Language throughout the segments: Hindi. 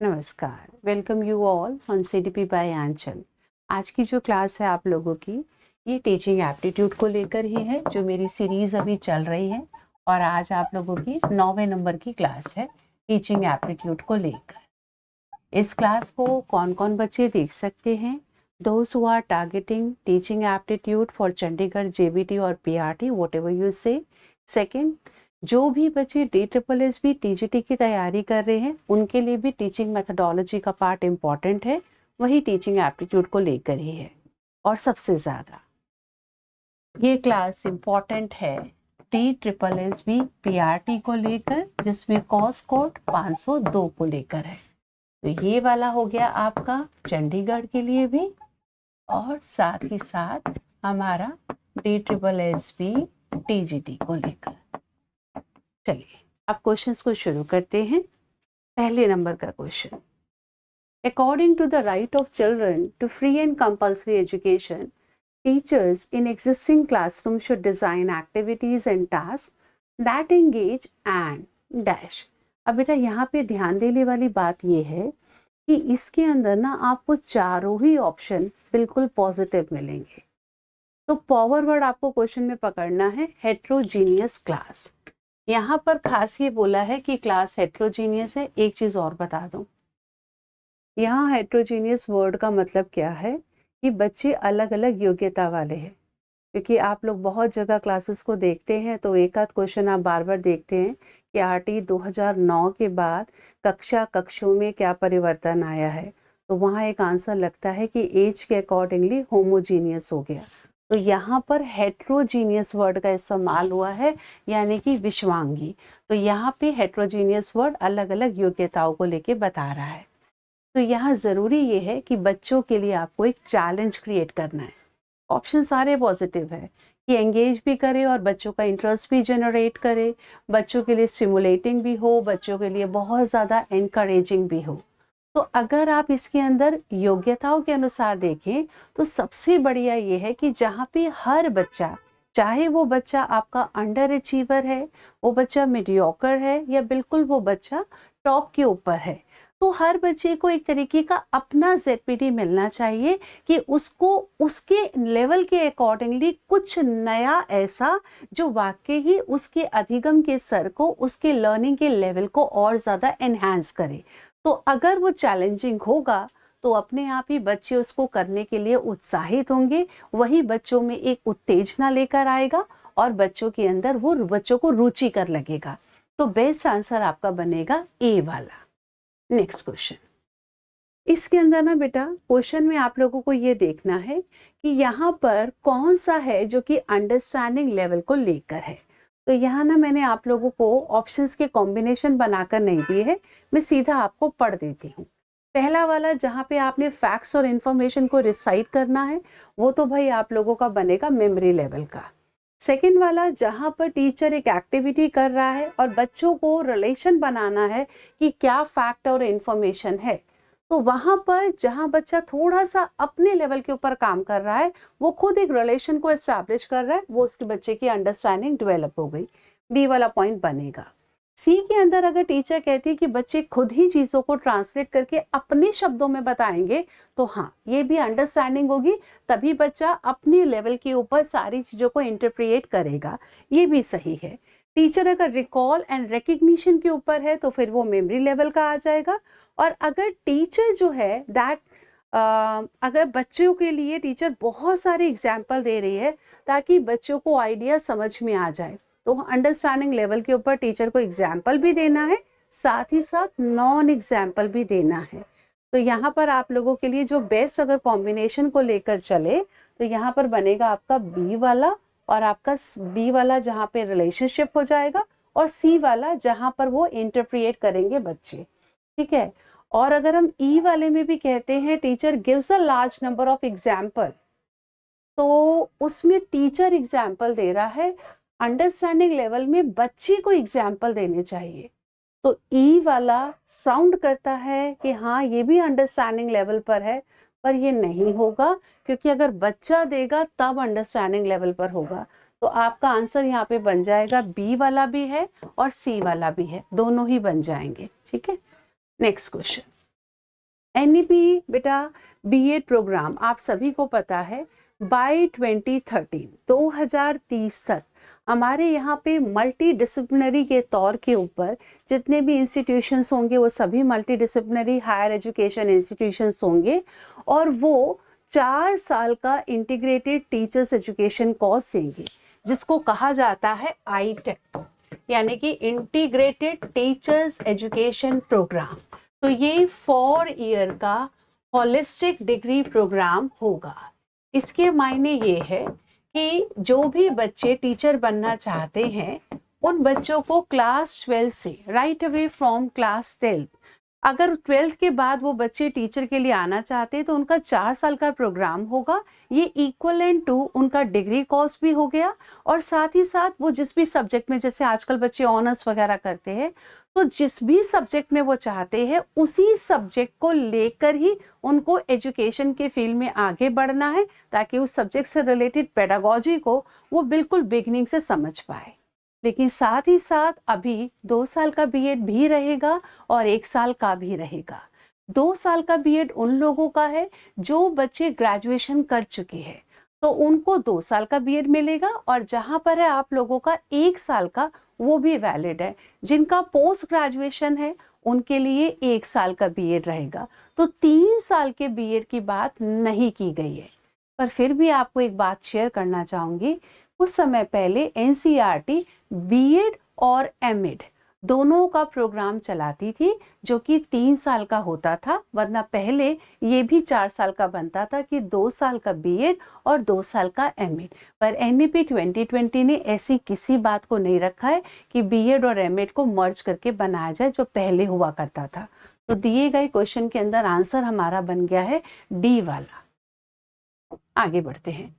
नमस्कार, welcome you all on CDP by Aanchal. आज की जो क्लास है आप लोगों की, ये टीचिंग एप्टीट्यूड को लेकर ही है, जो मेरी सीरीज अभी चल रही है। और आज आप लोगों की 9वें नंबर की क्लास है टीचिंग एप्टीट्यूड को लेकर। इस क्लास को कौन कौन बच्चे देख सकते हैं? Those who are targeting teaching aptitude for Chandigarh JBT और PRT, whatever you say. Second, जो भी बच्चे DSSB टीजीटी की तैयारी कर रहे हैं, उनके लिए भी टीचिंग मेथडोलॉजी का पार्ट इम्पॉर्टेंट है, वही टीचिंग एप्टीट्यूड को लेकर ही है। और सबसे ज़्यादा ये क्लास इम्पॉर्टेंट है DSSB पीआरटी को लेकर, जिसमें कॉस कोड 502 को लेकर है। तो ये वाला हो गया आपका चंडीगढ़ के लिए भी, और साथ ही साथ हमारा DSSB टीजीटी को लेकर। चलिए अब क्वेश्चंस को शुरू करते हैं। पहले नंबर का question, according to the right of children to free and compulsory education, teachers in existing classroom should design activities and task that engage and dash. अब बेटा यहाँ पे ध्यान देने वाली बात ये है कि इसके अंदर ना आपको चारों ही ऑप्शन बिल्कुल पॉजिटिव मिलेंगे। तो पावर वर्ड आपको क्वेश्चन में पकड़ना है हेट्रोजीनियस क्लास। यहाँ पर खास ये बोला है कि क्लास हेट्रोजीनियस है। एक चीज और बता दूं, यहाँ हेट्रोजीनियस वर्ड का मतलब क्या है कि बच्चे अलग अलग योग्यता वाले हैं। क्योंकि आप लोग बहुत जगह क्लासेस को देखते हैं तो एक आध क्वेश्चन आप बार बार देखते हैं कि आरटी 2009 के बाद कक्षों में क्या परिवर्तन आया है, तो वहाँ एक आंसर लगता है कि एज के अकॉर्डिंगली होमोजीनियस हो गया। तो यहाँ पर हेट्रोजीनियस वर्ड का इस्तेमाल हुआ है, यानी कि विश्वांगी। तो यहाँ पे हेट्रोजीनियस वर्ड अलग अलग योग्यताओं को लेके बता रहा है। तो यहाँ जरूरी ये है कि बच्चों के लिए आपको एक चैलेंज क्रिएट करना है। ऑप्शन सारे पॉजिटिव है कि एंगेज भी करे और बच्चों का इंटरेस्ट भी जनरेट करे, बच्चों के लिए स्टिमुलेटिंग भी हो, बच्चों के लिए बहुत ज़्यादा एनकरेजिंग भी हो। तो अगर आप इसके अंदर योग्यताओं के अनुसार देखें तो सबसे बढ़िया ये है कि जहाँ पे हर बच्चा, चाहे वो बच्चा आपका अंडर अचीवर है, वो बच्चा मीडियोकर है, या बिल्कुल वो बच्चा टॉप के ऊपर है, तो हर बच्चे को एक तरीके का अपना ZPT मिलना चाहिए कि उसको उसके लेवल के अकॉर्डिंगली कुछ नया ऐसा जो वाकई ही उसके अधिगम के स्तर को, उसके लर्निंग के लेवल को और ज़्यादा एनहांस करे। तो अगर वो चैलेंजिंग होगा तो अपने आप ही बच्चे उसको करने के लिए उत्साहित होंगे, वही बच्चों में एक उत्तेजना लेकर आएगा और बच्चों के अंदर वो बच्चों को रुचिकर लगेगा। तो बेस्ट आंसर आपका बनेगा ए वाला। नेक्स्ट क्वेश्चन, इसके अंदर ना बेटा क्वेश्चन में आप लोगों को ये देखना है कि यहाँ पर कौन सा है जो कि अंडरस्टैंडिंग लेवल को लेकर है। तो यहाँ ना मैंने आप लोगों को ऑप्शंस के कॉम्बिनेशन बनाकर नहीं दिए हैं, मैं सीधा आपको पढ़ देती हूँ। पहला वाला जहाँ पे आपने फैक्ट्स और इंफॉर्मेशन को रिसाइट करना है, वो तो भाई आप लोगों का बनेगा मेमोरी लेवल का। सेकेंड वाला जहाँ पर टीचर एक एक्टिविटी कर रहा है और बच्चों को रिलेशन बनाना है कि क्या फैक्ट और इंफॉर्मेशन है, तो वहां पर जहां बच्चा थोड़ा सा अपने लेवल के ऊपर काम कर रहा है, वो खुद एक रिलेशन को एस्टैब्लिश कर रहा है, वो उसके बच्चे की अंडरस्टैंडिंग डेवलप हो गई, बी वाला पॉइंट बनेगा। सी के अंदर अगर टीचर कहती है कि बच्चे खुद ही चीजों को ट्रांसलेट करके अपने शब्दों में बताएंगे, तो हाँ ये भी अंडरस्टैंडिंग होगी, तभी बच्चा अपने लेवल के ऊपर सारी चीजों को इंटरप्रिएट करेगा, ये भी सही है। टीचर अगर रिकॉल एंड रिकग्निशन के ऊपर है तो फिर वो मेमोरी लेवल का आ जाएगा। और अगर टीचर जो है दैट अगर बच्चों के लिए टीचर बहुत सारे एग्जाम्पल दे रही है ताकि बच्चों को आइडिया समझ में आ जाए, तो अंडरस्टैंडिंग लेवल के ऊपर टीचर को एग्जाम्पल भी देना है, साथ ही साथ नॉन एग्जाम्पल भी देना है। तो यहाँ पर आप लोगों के लिए जो बेस्ट अगर कॉम्बिनेशन को लेकर चले तो यहाँ पर बनेगा आपका बी वाला, और आपका बी वाला जहाँ पे रिलेशनशिप हो जाएगा, और सी वाला जहाँ पर वो इंटरप्रिएट करेंगे बच्चे, ठीक है। और अगर हम ई वाले में भी कहते हैं teacher gives a large number of example, तो उसमें टीचर एग्जाम्पल दे रहा है, अंडरस्टैंडिंग लेवल में बच्चे को एग्जाम्पल देने चाहिए। तो ई वाला साउंड करता है कि हाँ ये भी अंडरस्टैंडिंग लेवल पर है, पर ये नहीं होगा, क्योंकि अगर बच्चा देगा तब अंडरस्टैंडिंग लेवल पर होगा। तो आपका आंसर यहाँ पे बन जाएगा बी वाला भी है और सी वाला भी है, दोनों ही बन जाएंगे, ठीक है। नेक्स्ट क्वेश्चन, एनईपी बेटा बीएड प्रोग्राम आप सभी को पता है बाय 2030 तक हमारे यहाँ पे मल्टी डिसिप्लिनरी के तौर के ऊपर जितने भी इंस्टीट्यूशंस होंगे वो सभी multidisciplinary higher education institutions होंगे और वो 4 साल का इंटीग्रेटेड टीचर्स एजुकेशन कोर्स देंगे जिसको कहा जाता है ITEC, यानी कि इंटीग्रेटेड टीचर्स एजुकेशन प्रोग्राम। तो ये 4 ईयर का होलिस्टिक डिग्री प्रोग्राम होगा। इसके मायने ये है कि जो भी बच्चे टीचर बनना चाहते हैं उन बच्चों को क्लास 12 से राइट अवे फ्रॉम क्लास 12, अगर 12th के बाद वो बच्चे टीचर के लिए आना चाहते हैं तो उनका 4 साल का प्रोग्राम होगा। ये इक्वलेंट टू उनका डिग्री कोर्स भी हो गया और साथ ही साथ वो जिस भी सब्जेक्ट में, जैसे आजकल बच्चे ऑनर्स वगैरह करते हैं, तो जिस भी सब्जेक्ट में वो चाहते हैं उसी सब्जेक्ट को लेकर ही उनको एजुकेशन के फील्ड में आगे बढ़ना है ताकि उस सब्जेक्ट से रिलेटेड पेडागोजी को वो बिल्कुल बिगनिंग से समझ पाए। लेकिन साथ ही साथ अभी 2 साल का बीएड भी रहेगा और 1 साल का भी रहेगा। 2 साल का बीएड उन लोगों का है जो बच्चे ग्रेजुएशन कर चुके हैं, तो उनको 2 साल का बीएड मिलेगा और जहां पर है आप लोगों का 1 साल का, वो भी वैलिड है। जिनका पोस्ट ग्रेजुएशन है उनके लिए 1 साल का बीएड रहेगा। तो 3 साल के बीएड की बात नहीं की गई है। पर फिर भी आपको एक बात शेयर करना चाहूंगी, कुछ समय पहले एनसीईआरटी बीएड और एमएड दोनों का प्रोग्राम चलाती थी जो कि 3 साल का होता था, वरना पहले ये भी 4 साल का बनता था कि 2 साल का बीएड और 2 साल का एमएड। पर एनईपी 2020 ने ऐसी किसी बात को नहीं रखा है कि बीएड और एमएड को मर्ज करके बनाया जाए जो पहले हुआ करता था। तो दिए गए क्वेश्चन के अंदर आंसर हमारा बन गया है डी वाला। आगे बढ़ते हैं।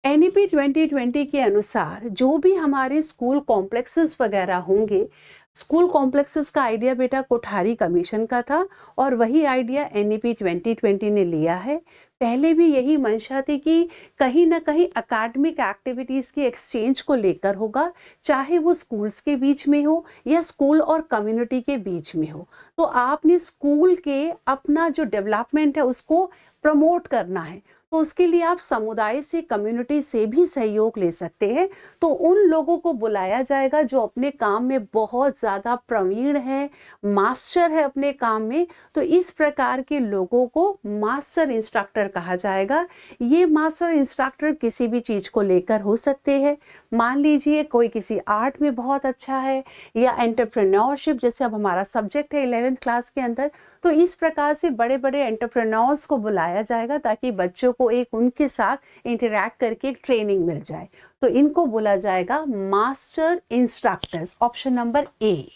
एनईपी 2020 के अनुसार जो भी हमारे स्कूल कॉम्प्लेक्सेस वगैरह होंगे, स्कूल कॉम्प्लेक्सेस का आइडिया बेटा कोठारी कमीशन का था और वही आइडिया एनईपी 2020 ने लिया है। पहले भी यही मंशा थी कि कहीं ना कहीं एकेडमिक एक्टिविटीज़ की एक्सचेंज को लेकर होगा, चाहे वो स्कूल्स के बीच में हो या स्कूल और कम्युनिटी के बीच में हो। तो आपने स्कूल के अपना जो डेवलपमेंट है उसको प्रमोट करना है, तो उसके लिए आप समुदाय से, कम्युनिटी से भी सहयोग ले सकते हैं। तो उन लोगों को बुलाया जाएगा जो अपने काम में बहुत ज़्यादा प्रवीण है, मास्टर है अपने काम में। तो इस प्रकार के लोगों को मास्टर इंस्ट्रक्टर कहा जाएगा। ये मास्टर इंस्ट्रक्टर किसी भी चीज़ को लेकर हो सकते हैं। मान लीजिए कोई किसी आर्ट में बहुत अच्छा है या एंटरप्रेन्योरशिप, जैसे अब हमारा सब्जेक्ट है 11th क्लास के अंदर, तो इस प्रकार से बड़े बड़े एंटरप्रेन्योर्स को बुलाया जाएगा ताकि बच्चों को एक उनके साथ इंटरैक्ट करके एक ट्रेनिंग मिल जाए। तो इनको बोला जाएगा मास्टर इंस्ट्रक्टर्स, ऑप्शन नंबर ए।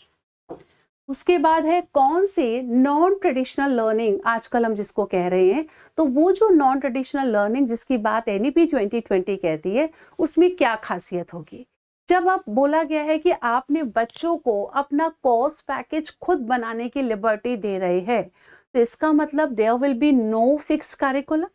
उसके बाद है कौन से नॉन ट्रेडिशनल लर्निंग आजकल हम जिसको कह रहे हैं, तो वो जो नॉन ट्रेडिशनल लर्निंग जिसकी बात एनईपी 2020 कहती है उसमें क्या खासियत होगी। जब आप बोला गया है कि आपने बच्चों को अपना कोर्स पैकेज खुद बनाने की लिबर्टी दे रहे हैं, तो इसका मतलब there will be no fix curriculum.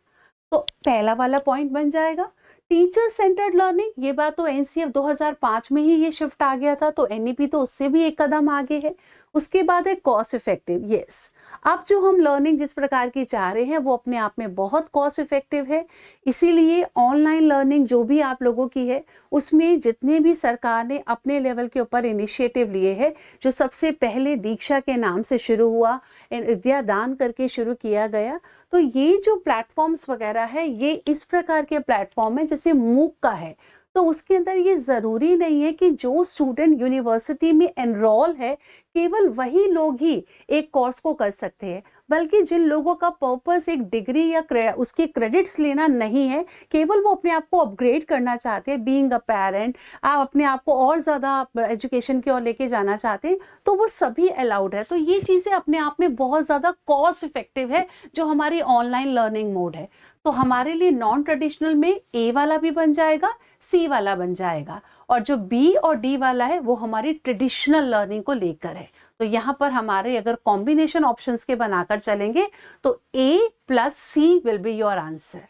तो पहला वाला पॉइंट बन जाएगा। टीचर सेंटर्ड लर्निंग, ये बात तो एनसीएफ 2005 में ही ये शिफ्ट आ गया था, तो एनईपी तो उससे भी एक कदम आगे है। उसके बाद है कॉस्ट इफेक्टिव। यस, अब जो हम लर्निंग जिस प्रकार की चाह रहे हैं वो अपने आप में बहुत कॉस्ट इफेक्टिव है। इसीलिए ऑनलाइन लर्निंग जो भी आप लोगों की है उसमें जितने भी सरकार ने अपने लेवल के ऊपर इनिशिएटिव लिए हैं, जो सबसे पहले दीक्षा के नाम से शुरू हुआ, विद्यादान करके शुरू किया गया, तो ये जो प्लेटफॉर्म्स वगैरह है ये इस प्रकार के प्लेटफॉर्म है जैसे मूक का है। तो उसके अंदर ये ज़रूरी नहीं है कि जो स्टूडेंट यूनिवर्सिटी में एनरोल है केवल वही लोग ही एक कोर्स को कर सकते हैं, बल्कि जिन लोगों का पर्पस एक डिग्री या उसके क्रेडिट्स लेना नहीं है, केवल वो अपने आप को अपग्रेड करना चाहते हैं, बीइंग अ पेरेंट, आप अपने आप को और ज़्यादा एजुकेशन की ओर लेके जाना चाहते हैं, तो वो सभी अलाउड है। तो ये चीज़ें अपने आप में बहुत ज़्यादा कॉस्ट इफेक्टिव है जो हमारी ऑनलाइन लर्निंग मोड है। तो हमारे लिए नॉन ट्रेडिशनल में ए वाला भी बन जाएगा, सी वाला बन जाएगा, और जो बी और डी वाला है वो हमारी ट्रेडिशनल लर्निंग को लेकर है। तो यहाँ पर हमारे अगर कॉम्बिनेशन ऑप्शंस के बनाकर चलेंगे तो A plus C will be your answer.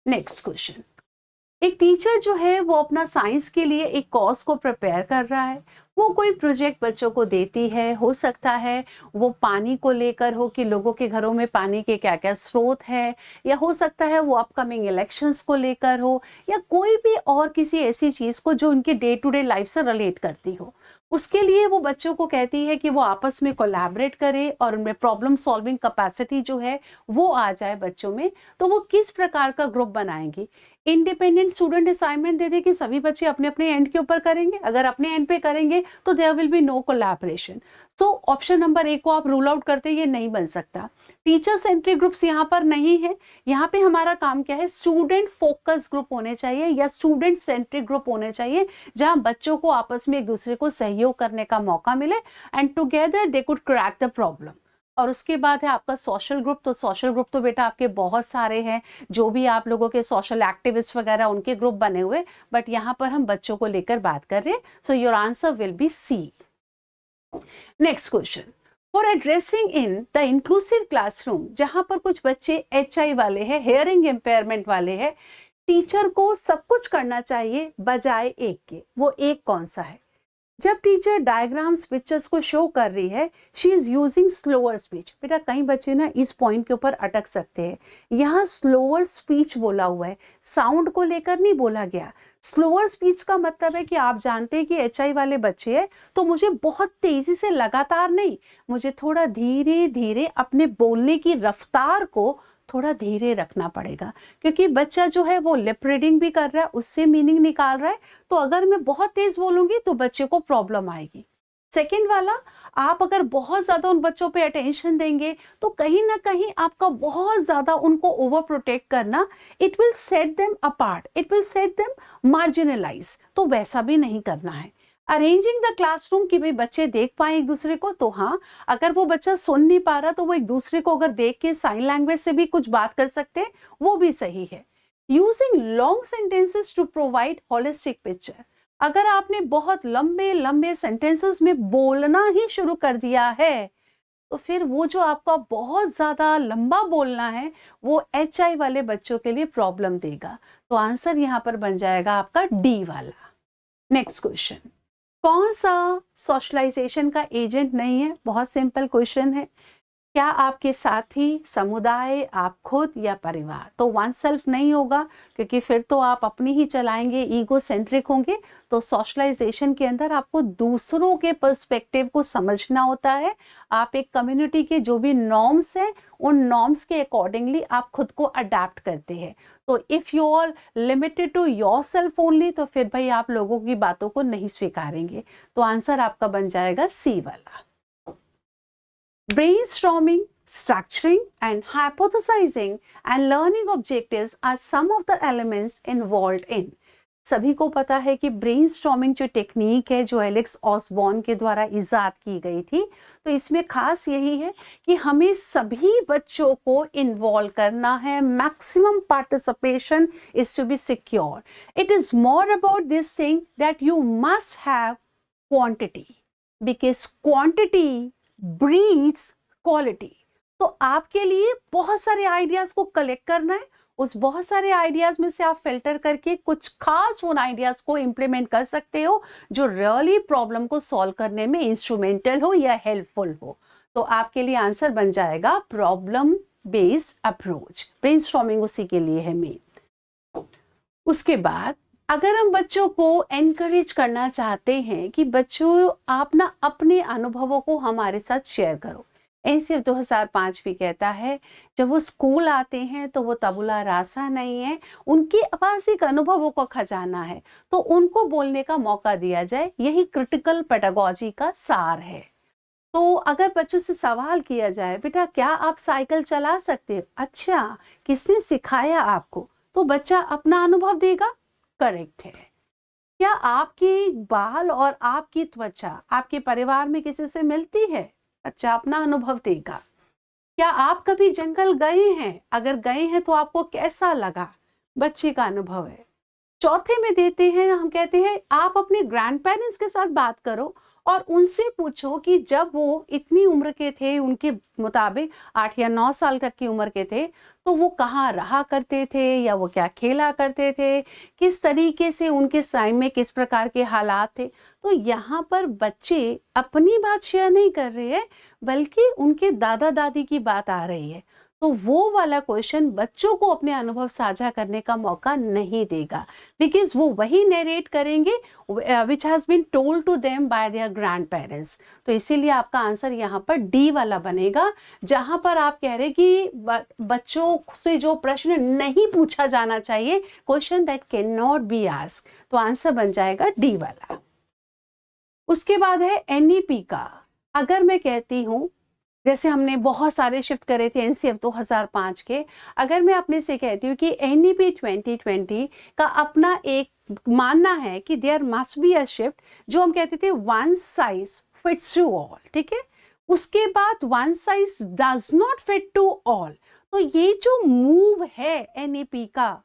Next question. एक टीचर जो है वो अपना साइंस के लिए एक कोर्स को प्रिपेयर कर रहा है, वो कोई प्रोजेक्ट बच्चों को देती है, हो सकता है वो पानी को लेकर हो कि लोगों के घरों में पानी के क्या क्या स्रोत है, या हो सकता है वो अपकमिंग इलेक्शंस को लेकर हो, या कोई भी और किसी ऐसी चीज को जो उनके डे टू डे लाइफ से रिलेट करती हो। उसके लिए वो बच्चों को कहती है कि वो आपस में कोलैबोरेट करे और उनमें प्रॉब्लम सॉल्विंग कैपेसिटी जो है वो आ जाए बच्चों में। तो वो किस प्रकार का ग्रुप बनाएंगी? इंडिपेंडेंट स्टूडेंट असाइनमेंट दे दे कि सभी बच्चे अपने अपने एंड के ऊपर करेंगे। अगर अपने एंड पे करेंगे तो there will be no collaboration. So option number A को आप रूल आउट करते, ये नहीं बन सकता। टीचर सेंट्रिक ग्रुप्स यहाँ पर नहीं है। यहाँ पे हमारा काम क्या है? स्टूडेंट फोकस ग्रुप होने चाहिए या स्टूडेंट सेंट्रिक ग्रुप होने चाहिए, जहां बच्चों को आपस में एक दूसरे को सहयोग करने का मौका मिले and together they could crack the problem. और उसके बाद है आपका सोशल ग्रुप। तो सोशल ग्रुप तो बेटा आपके बहुत सारे हैं, जो भी आप लोगों के सोशल एक्टिविस्ट वगैरह उनके ग्रुप बने हुए, बट यहाँ पर हम बच्चों को लेकर बात कर रहे हैं। So your answer will be C. Next question, for addressing in the inclusive classroom, जहां पर कुछ बच्चे HI वाले हैं, हेयरिंग इम्पेयरमेंट वाले हैं, टीचर को सब कुछ करना चाहिए बजाय एक के। वो एक कौन सा है? जब टीचर डायग्राम्स पिक्चर्स को शो कर रही है, she is using slower speech. बेटा कई बच्चे ना इस पॉइंट के ऊपर अटक सकते हैं। यहाँ स्लोअर स्पीच बोला हुआ है, साउंड को लेकर नहीं बोला गया। स्लोअर स्पीच का मतलब है कि आप जानते हैं कि HI वाले बच्चे हैं, तो मुझे बहुत तेजी से लगातार नहीं, मुझे थोड़ा धीरे धीरे अपने बोलने की रफ्तार को थोड़ा धीरे रखना पड़ेगा, क्योंकि बच्चा जो है वो लिप रीडिंग भी कर रहा है, उससे मीनिंग निकाल रहा है। तो अगर मैं बहुत तेज बोलूंगी तो बच्चे को प्रॉब्लम आएगी। सेकंड वाला, आप अगर बहुत ज्यादा उन बच्चों पे अटेंशन देंगे तो कहीं ना कहीं आपका बहुत ज्यादा उनको ओवर प्रोटेक्ट करना, it will set them apart, it will set them marginalize. तो वैसा भी नहीं करना है। अरेंजिंग द क्लासरूम कि भाई बच्चे देख पाए एक दूसरे को, तो हाँ, अगर वो बच्चा सुन नहीं पा रहा तो वो एक दूसरे को अगर देख के साइन लैंग्वेज से भी कुछ बात कर सकते हैं, वो भी सही है। Using long sentences to provide holistic picture, अगर आपने बहुत लंबे लंबे सेंटेंसेस में बोलना ही शुरू कर दिया है, तो फिर वो जो आपका बहुत ज्यादा लंबा बोलना है वो HI वाले बच्चों के लिए प्रॉब्लम देगा। तो आंसर यहाँ पर बन जाएगा आपका डी वाला। नेक्स्ट क्वेश्चन, कौन सा सोशलाइजेशन का एजेंट नहीं है? बहुत सिंपल क्वेश्चन है। क्या आपके साथी, समुदाय, आप खुद या परिवार? तो वन सेल्फ नहीं होगा, क्योंकि फिर तो आप अपनी ही चलाएंगे, ईगो सेंट्रिक होंगे। तो सोशलाइजेशन के अंदर आपको दूसरों के पर्सपेक्टिव को समझना होता है। आप एक कम्युनिटी के जो भी नॉर्म्स हैं, उन नॉर्म्स के अकॉर्डिंगली आप खुद को अडेप्ट करते हैं। तो if you are limited to yourself only, तो फिर भाई आप लोगों की बातों को नहीं स्वीकारेंगे। तो आंसर आपका बन जाएगा सी वाला। Brainstorming, structuring and hypothesizing and learning objectives are some of the elements involved in. सभी को पता है कि ब्रेनस्टॉर्मिंग जो टेक्निक है, जो एलेक्स ऑसबॉर्न के द्वारा इजाद की गई थी, तो इसमें खास यही है कि हमें सभी बच्चों को इन्वॉल्व करना है। Maximum participation is to be secure. It is more about this thing that you must have quantity, because quantity breeds quality. तो आपके लिए बहुत सारे आइडियाज को कलेक्ट करना है, उस बहुत सारे आइडियाज में से आप फिल्टर करके कुछ खास उन आइडियाज को इंप्लीमेंट कर सकते हो जो रियली प्रॉब्लम को सॉल्व करने में इंस्ट्रूमेंटल हो या हेल्पफुल हो। तो आपके लिए आंसर बन जाएगा प्रॉब्लम बेस्ड अप्रोच। ब्रेनस्टॉर्मिंग उसी के लिए है मेन। उसके बाद अगर हम बच्चों को एनकरेज करना चाहते हैं कि बच्चों आप ना अपने अनुभवों को हमारे साथ शेयर करो। एनसीएफ 2005 भी कहता है जब वो स्कूल आते हैं तो वो तबुला रासा नहीं है, उनके पास एक अनुभवों का खजाना है, तो उनको बोलने का मौका दिया जाए। यही क्रिटिकल पेडागोजी का सार है। तो अगर बच्चों से सवाल किया जाए, बेटा क्या आप साइकिल चला सकते हो? अच्छा, किसने सिखाया आपको? तो बच्चा अपना अनुभव देगा। करेक्ट है। क्या आपके बाल और आपकी त्वचा आपके परिवार में किसी से मिलती है? बच्चा अपना अनुभव देगा। क्या आप कभी जंगल गए हैं? अगर गए हैं तो आपको कैसा लगा? बच्चे का अनुभव है। चौथे में देते हैं, हम कहते हैं आप अपने ग्रैंड पेरेंट्स के साथ बात करो और उनसे पूछो कि जब वो इतनी उम्र के थे, उनके मुताबिक 8 या 9 साल तक की उम्र के थे, तो वो कहाँ रहा करते थे या वो क्या खेला करते थे, किस तरीके से उनके टाइम में किस प्रकार के हालात थे। तो यहाँ पर बच्चे अपनी बात शेयर नहीं कर रहे हैं, बल्कि उनके दादा दादी की बात आ रही है। तो वो वाला क्वेश्चन बच्चों को अपने अनुभव साझा करने का मौका नहीं देगा, बिकॉज वो वही नरेट करेंगे which has been told to them by their grandparents. तो इसीलिए आपका आंसर यहाँ पर डी वाला बनेगा, जहां पर आप कह रहे कि बच्चों से जो प्रश्न नहीं पूछा जाना चाहिए, question that can not be asked, तो आंसर बन जाएगा डी वाला। उसके बाद है एनईपी का। अगर मैं कहती हूं, जैसे हमने बहुत सारे शिफ्ट करे थे एनसीएफ 2005 के, अगर मैं अपने से कहती हूँ कि एनईपी 2020 का अपना एक मानना है कि there must be a shift, जो हम कहते थे one size fits to all, ठीक है, उसके बाद one size does not fit to all. तो ये जो मूव है एनईपी का,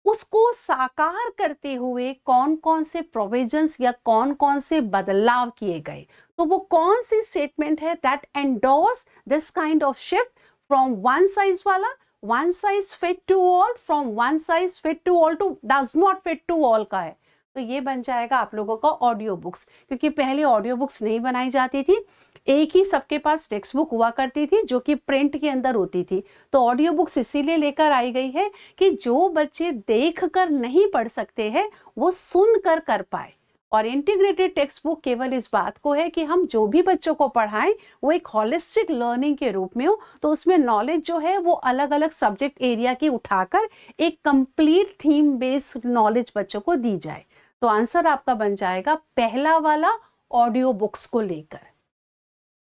उसको साकार करते हुए कौन कौन से प्रोविजंस या कौन कौन से बदलाव किए गए, तो वो कौन सी स्टेटमेंट है that endorse this kind of shift from one size वाला one size fit to all, from one size fit to all to does not fit to all का है। तो ये बन जाएगा आप लोगों का ऑडियो बुक्स, क्योंकि पहले ऑडियो बुक्स नहीं बनाई जाती थी, एक ही सबके पास टेक्स्ट बुक हुआ करती थी जो कि प्रिंट के अंदर होती थी। तो ऑडियो बुक्स इसीलिए लेकर आई गई है कि जो बच्चे देख कर नहीं पढ़ सकते हैं वो सुन कर पाए। और इंटीग्रेटेड टेक्स्ट बुक केवल इस बात को है कि हम जो भी बच्चों को पढ़ाएं वो एक होलिस्टिक लर्निंग के रूप में हो, तो उसमें नॉलेज जो है वो अलग अलग सब्जेक्ट एरिया की उठाकर एक कंप्लीट थीम बेस्ड नॉलेज बच्चों को दी जाए। तो आंसर आपका बन जाएगा पहला वाला, ऑडियो बुक्स को लेकर।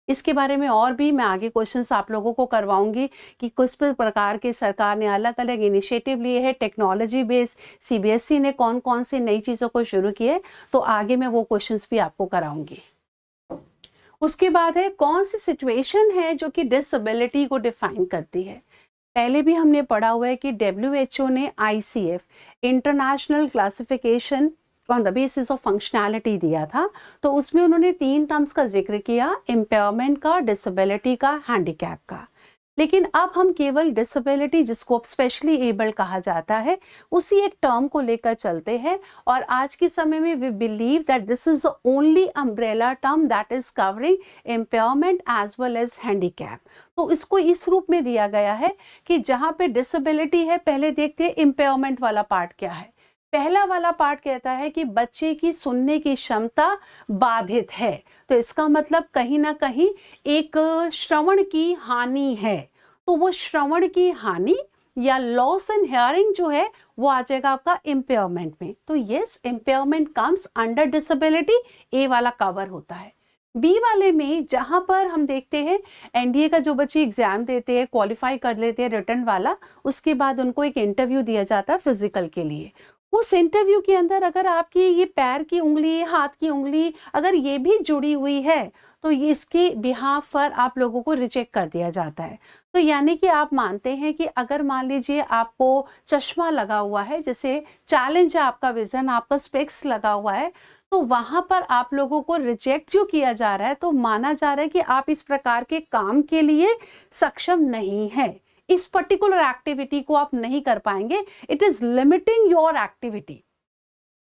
इसके बारे में और भी मैं आगे क्वेश्चंस आप लोगों को करवाऊंगी कि किस प्रकार के सरकार ने अलग अलग इनिशिएटिव लिए हैं, टेक्नोलॉजी बेस्ड सीबीएसई ने कौन कौन से नई चीज़ों को शुरू किया है, तो आगे मैं वो क्वेश्चंस भी आपको कराऊंगी। उसके बाद है कौन सी सिचुएशन है जो कि डिसेबिलिटी को डिफाइन करती है। पहले भी हमने पढ़ा हुआ है कि WHO ने ICF international classification on the basis of functionality दिया था, तो उसमें उन्होंने 3 टर्म्स का जिक्र किया, इम्पेयरमेंट का, डिसेबिलिटी का, हैंडीकैप का। लेकिन अब हम केवल डिसेबिलिटी, जिसको अब स्पेशली एबल्ड कहा जाता है, उसी एक टर्म को लेकर चलते हैं। और आज के समय में we believe that this is the only umbrella term that is covering impairment as well as handicap. तो इसको इस रूप में दिया गया है कि जहाँ पे डिसेबिलिटी है, पहले देखते हैं इम्पेयरमेंट वाला पार्ट क्या है। पहला वाला पार्ट कहता है कि बच्चे की सुनने की क्षमता बाधित है, तो इसका मतलब कहीं ना कहीं एक श्रवण की हानि है। तो वो श्रवण की हानि या लॉस इन हियरिंग जो है वो आ जाएगा आपका इम्पेयरमेंट में। तो yes, impairment comes under disability, A वाला कवर होता है। बी वाले में जहां पर हम देखते हैं एनडीए का जो बच्चे एग्जाम देते हैं, क्वालिफाई कर लेते हैं रिटन वाला, उसके बाद उनको एक इंटरव्यू दिया जाता है फिजिकल के लिए। उस इंटरव्यू के अंदर अगर आपकी ये पैर की उंगली, हाथ की उंगली अगर ये भी जुड़ी हुई है, तो ये इसके बिहाफ पर आप लोगों को रिजेक्ट कर दिया जाता है। तो यानी कि आप मानते हैं कि अगर मान लीजिए आपको चश्मा लगा हुआ है, जैसे चैलेंज है आपका विजन, आपका स्पेक्स लगा हुआ है, तो वहां पर आप लोगों को रिजेक्ट जो किया जा रहा है, तो माना जा रहा है कि आप इस प्रकार के काम के लिए सक्षम नहीं है, इस पर्टिकुलर एक्टिविटी को आप नहीं कर पाएंगे, it is limiting your activity.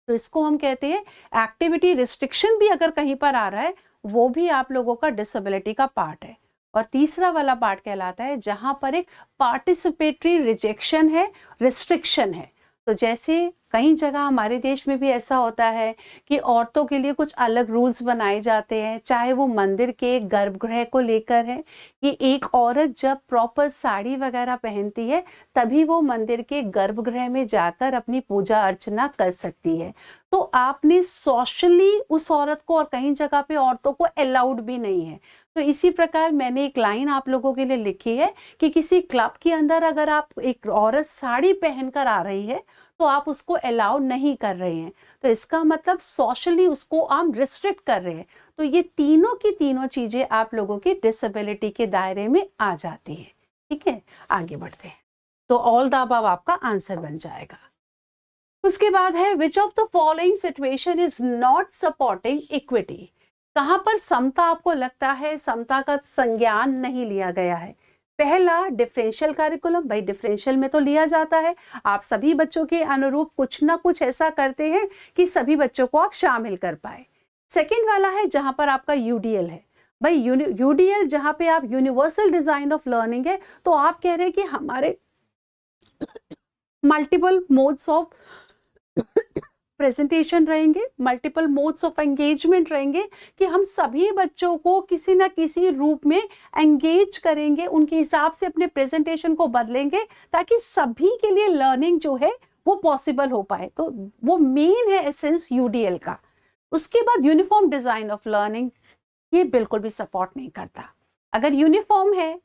तो इसको हम कहते हैं एक्टिविटी रिस्ट्रिक्शन। भी अगर कहीं पर आ रहा है, वो भी आप लोगों का डिसेबिलिटी का पार्ट है। और तीसरा वाला पार्ट कहलाता है जहां पर एक पार्टिसिपेटरी रिजेक्शन है, रिस्ट्रिक्शन है। तो जैसे कई जगह हमारे देश में भी ऐसा होता है कि औरतों के लिए कुछ अलग रूल्स बनाए जाते हैं, चाहे वो मंदिर के गर्भगृह को लेकर है कि एक औरत जब प्रॉपर साड़ी वगैरह पहनती है तभी वो मंदिर के गर्भगृह में जाकर अपनी पूजा अर्चना कर सकती है। तो आपने सोशली उस औरत को, और कई जगह पे औरतों को अलाउड भी नहीं है। तो इसी प्रकार मैंने एक लाइन आप लोगों के लिए लिखी है कि किसी क्लब के अंदर अगर आप एक औरत साड़ी पहनकर आ रही है तो आप उसको अलाउ नहीं कर रहे हैं, तो इसका मतलब सोशली उसको आप रिस्ट्रिक्ट कर रहे हैं। तो ये तीनों की तीनों चीजें आप लोगों की डिसेबिलिटी के दायरे में आ जाती है। ठीक है, आगे बढ़ते हैं। तो ऑल द अबव आपका आंसर बन जाएगा। उसके बाद है which of the following situation is not supporting equity. कहाँ पर समता आपको लगता है समता का संज्ञान नहीं लिया गया है? पहला डिफरेंशियल करिकुलम, भाई डिफरेंशियल में तो लिया जाता है, आप सभी बच्चों के अनुरूप कुछ ना कुछ ऐसा करते हैं कि सभी बच्चों को आप शामिल कर पाए। सेकंड वाला है जहां पर आपका यूडीएल है, भाई यूडीएल जहां पे आप यूनिवर्सल डिजाइन ऑफ लर्निंग है, तो आप कह रहे हैं कि हमारे मल्टीपल मोड्स ऑफ प्रेजेंटेशन रहेंगे, मल्टीपल मोड्स ऑफ एंगेजमेंट रहेंगे, कि हम सभी बच्चों को किसी ना किसी रूप में एंगेज करेंगे, उनके हिसाब से अपने प्रेजेंटेशन को बदलेंगे ताकि सभी के लिए लर्निंग जो है वो पॉसिबल हो पाए। तो वो मेन है एसेंस यूडीएल का। उसके बाद यूनिफॉर्म डिजाइन ऑफ लर्निंग, ये बिल्कुल भी सपोर्ट नहीं करता। अगर यूनिफॉर्म है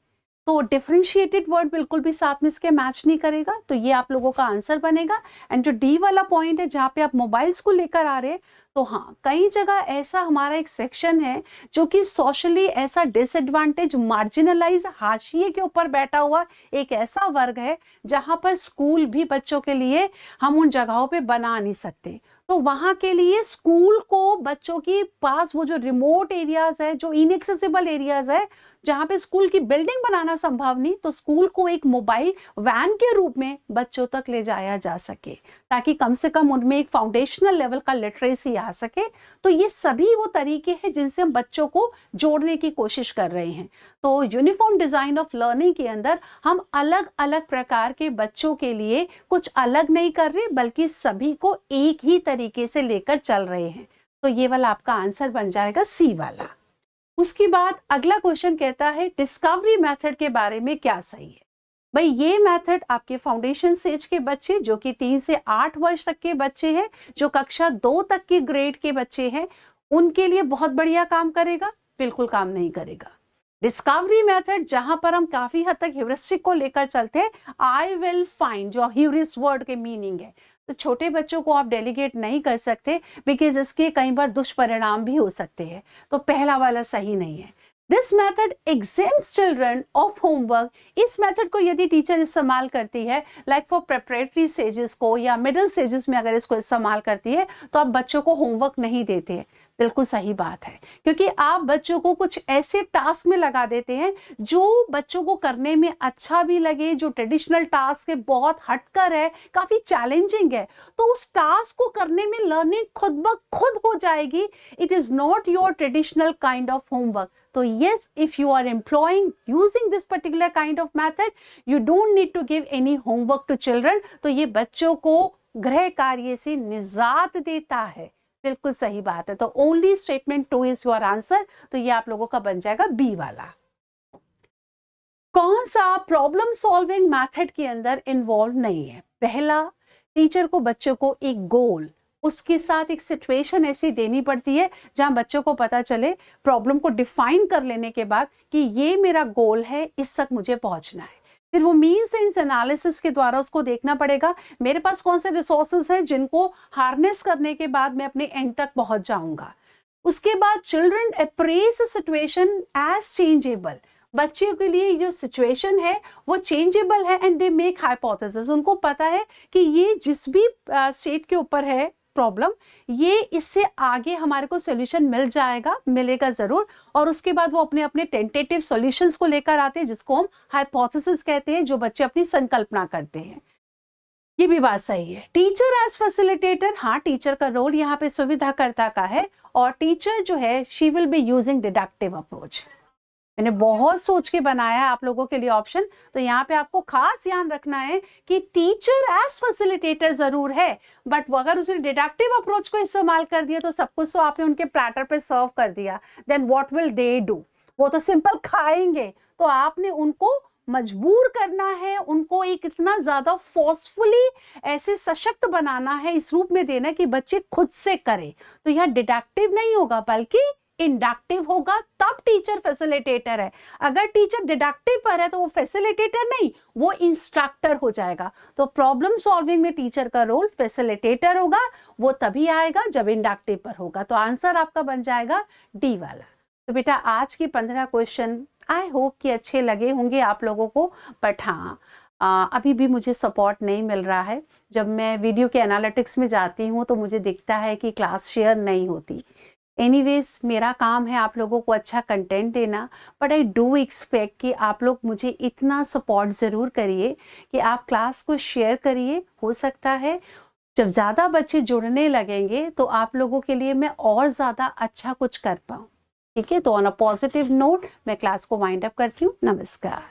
तो डिफरेंशिएटेड वर्ड बिल्कुल भी साथ में इसके मैच नहीं करेगा, तो ये आप लोगों का आंसर बनेगा। एंड जो डी वाला पॉइंट है जहाँ पे आप मोबाइल्स को लेकर आ रहे हैं, तो हाँ कई जगह ऐसा हमारा एक सेक्शन है जो कि सोशली ऐसा डिसएडवांटेज, मार्जिनलाइज, हाशिए के ऊपर बैठा हुआ एक ऐसा वर्ग है जहाँ पर स्कूल भी बच्चों के लिए हम उन जगहों पे बना नहीं सकते। तो वहां के लिए स्कूल को बच्चों के पास वो जो रिमोट एरियाज है, जो इनएक्सेसिबल एरियाज है, जहां पे स्कूल की बिल्डिंग बनाना संभव नहीं, तो स्कूल को एक मोबाइल वैन के रूप में बच्चों तक ले जाया जा सके ताकि कम से कम उनमें एक फाउंडेशनल लेवल का लिटरेसी आ सके। तो ये सभी वो तरीके हैं जिनसे हम बच्चों को जोड़ने की कोशिश कर रहे हैं। तो यूनिफॉर्म डिजाइन ऑफ लर्निंग के अंदर हम अलग अलग प्रकार के बच्चों के लिए कुछ अलग नहीं कर रहे, बल्कि सभी को एक ही तरीके से लेकर चल रहे हैं। तो ये वाला आपका आंसर बन जाएगा सी वाला। उसके बाद अगला क्वेश्चन कहता है डिस्कवरी मेथड के बारे में क्या सही है? भाई ये मेथड आपके फाउंडेशन स्टेज के बच्चे जो कि 3 से 8 वर्ष तक के बच्चे हैं, जो कक्षा 2 तक के ग्रेड के बच्चे हैं, उनके लिए बहुत बढ़िया काम करेगा? बिल्कुल काम नहीं करेगा। डिस्कवरी मेथड जहां पर हम काफी हद तक ह्यूरिस्टिक को लेकर चलते हैं, आई विल फाइंड, जो ह्यूरिस वर्ड के मीनिंग है, तो छोटे बच्चों को आप डेलीगेट नहीं कर सकते बिकॉज इसके कई बार दुष्परिणाम भी हो सकते हैं। तो पहला वाला सही नहीं है। This method exams children of homework, इस मेथड को यदि टीचर इस्तेमाल करती है लाइक फॉर प्रेपरेटरी स्टेजेस को या मिडिल स्टेजेस में अगर इसको इस्तेमाल करती है, तो आप बच्चों को होमवर्क नहीं देते हैं। बिल्कुल सही बात है, क्योंकि आप बच्चों को कुछ ऐसे टास्क में लगा देते हैं जो बच्चों को करने में अच्छा भी लगे, जो ट्रेडिशनल टास्क है, बहुत हटकर है, काफी चैलेंजिंग है, तो उस टास्क को करने में लर्निंग खुद ब खुद हो जाएगी। It is not your traditional kind of homework. तो yes, if you are employing using this particular kind of method, you don't need to give any homework to children. तो ये बच्चों को गृह कार्य से निजात देता है। बिल्कुल सही बात है। तो only statement 2 is your answer. तो ये आप लोगों का बन जाएगा बी वाला। कौन सा प्रॉब्लम सॉल्विंग मेथड के अंदर इन्वॉल्व नहीं है? पहला, टीचर को बच्चों को एक गोल, उसके साथ एक सिचुएशन ऐसी देनी पड़ती है जहां बच्चों को पता चले, प्रॉब्लम को डिफाइन कर लेने के बाद कि ये मेरा गोल है, इस तक मुझे पहुंचना है। फिर वो मीन्स एंड एनालिसिस के द्वारा उसको देखना पड़ेगा मेरे पास कौन से रिसोर्सेज है जिनको हार्नेस करने के बाद मैं अपने एंड तक पहुंच जाऊंगा। उसके बाद children appraise the situation as changeable, बच्चे के लिए जो सिचुएशन है वो चेंजेबल है एंड दे मेक हाइपोथेसिस। उनको पता है कि ये जिस भी स्टेट के ऊपर है प्रॉब्लम, ये इससे आगे हमारे को सॉल्यूशन मिलेगा जरूर। और उसके बाद वो अपने अपने टेंटेटिव सॉल्यूशंस को लेकर आते हैं जिसको हम हाइपोथेसिस कहते हैं, जो बच्चे अपनी संकल्पना करते हैं। ये भी बात सही है। टीचर एज फैसिलिटेटर, हाँ टीचर का रोल यहाँ पे सुविधाकर्ता का है, और टीचर जो है she will be using deductive approach. मैंने बहुत सोच के बनाया है आप लोगों के लिए ऑप्शन, तो यहाँ पे आपको खास ध्यान रखना है कि टीचर एज फैसिलिटेटर जरूर है, बट अगर उसने डिडक्टिव अप्रोच को इस्तेमाल कर दिया तो सब कुछ तो आपने उनके प्लेटर पे सर्व कर दिया, then what will they do? वो तो सिंपल खाएंगे। तो आपने उनको मजबूर करना है, उनको एक इतना ज्यादा फोर्सफुली ऐसे सशक्त बनाना है, इस रूप में देना कि बच्चे खुद से करें। तो यहाँ डिडक्टिव नहीं होगा बल्कि इंडक्टिव होगा, तब टीचर फैसिलिटेटर है। अगर टीचर डिडक्टिव पर है तो वो फैसिलिटेटर नहीं, वो इंस्ट्रक्टर हो जाएगा। तो प्रॉब्लम सॉल्विंग में टीचर का रोल फैसिलिटेटर होगा, वो तभी आएगा जब इंडक्टिव पर होगा। तो आंसर आपका बन जाएगा डी वाला। तो बेटा आज के 15 क्वेश्चन आई होप कि अच्छे लगे होंगे आप लोगों को, बट हाँ अभी भी मुझे सपोर्ट नहीं मिल रहा है। जब मैं वीडियो के एनालिटिक्स में जाती हूँ तो मुझे दिखता है कि क्लास शेयर नहीं होती। एनीवेज मेरा काम है आप लोगों को अच्छा कंटेंट देना, बट आई डू एक्सपेक्ट कि आप लोग मुझे इतना सपोर्ट ज़रूर करिए कि आप क्लास को शेयर करिए। हो सकता है जब ज़्यादा बच्चे जुड़ने लगेंगे तो आप लोगों के लिए मैं और ज़्यादा अच्छा कुछ कर पाऊँ। ठीक है, तो ऑन अ पॉजिटिव नोट मैं क्लास को वाइंड अप करती हूँ। नमस्कार।